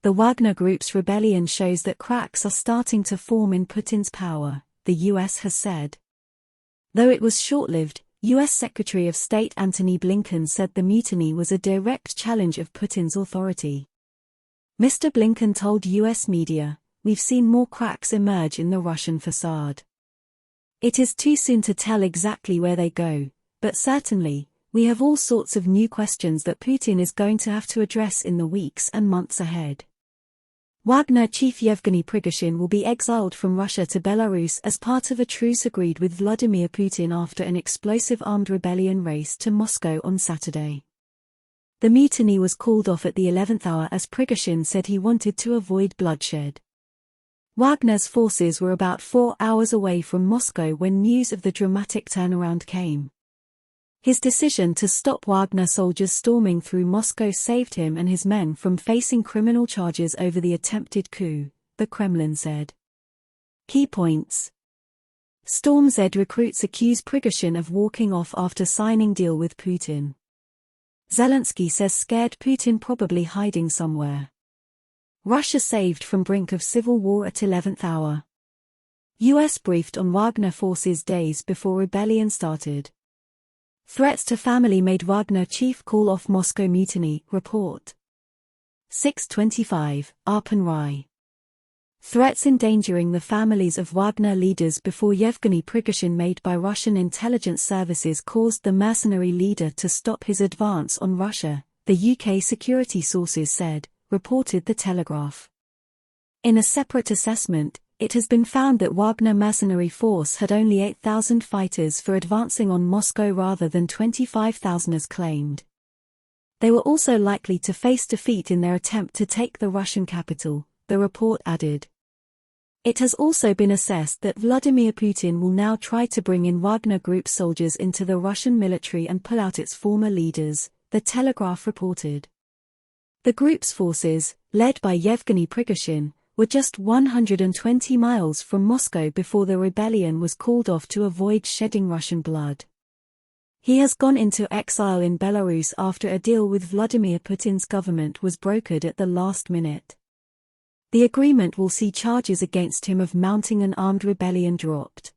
The Wagner Group's rebellion shows that cracks are starting to form in Putin's power, the U.S. has said. Though it was short-lived, U.S. Secretary of State Antony Blinken said the mutiny was a direct challenge of Putin's authority. Mr. Blinken told U.S. media, "We've seen more cracks emerge in the Russian facade. It is too soon to tell exactly where they go, but certainly, we have all sorts of new questions that Putin is going to have to address in the weeks and months ahead." Wagner chief Yevgeny Prigozhin will be exiled from Russia to Belarus as part of a truce agreed with Vladimir Putin after an explosive armed rebellion race to Moscow on Saturday. The mutiny was called off at the 11th hour as Prigozhin said he wanted to avoid bloodshed. Wagner's forces were about 4 hours away from Moscow when news of the dramatic turnaround came. His decision to stop Wagner soldiers storming through Moscow saved him and his men from facing criminal charges over the attempted coup, the Kremlin said. Key points. Storm Z recruits accuse Prigozhin of walking off after signing deal with Putin. Zelensky says scared Putin probably hiding somewhere. Russia saved from brink of civil war at 11th hour. US briefed on Wagner forces days before rebellion started. Threats to family made Wagner chief call off Moscow mutiny, report. 6:25, armoured. Threats endangering the families of Wagner leaders before Yevgeny Prigozhin made by Russian intelligence services caused the mercenary leader to stop his advance on Russia, the UK security sources said, reported The Telegraph. In a separate assessment, it has been found that Wagner mercenary force had only 8,000 fighters for advancing on Moscow rather than 25,000 as claimed. They were also likely to face defeat in their attempt to take the Russian capital, the report added. It has also been assessed that Vladimir Putin will now try to bring in Wagner Group soldiers into the Russian military and pull out its former leaders, The Telegraph reported. The group's forces, led by Yevgeny Prigozhin, were just 120 miles from Moscow before the rebellion was called off to avoid shedding Russian blood. He has gone into exile in Belarus after a deal with Vladimir Putin's government was brokered at the last minute. The agreement will see charges against him of mounting an armed rebellion dropped.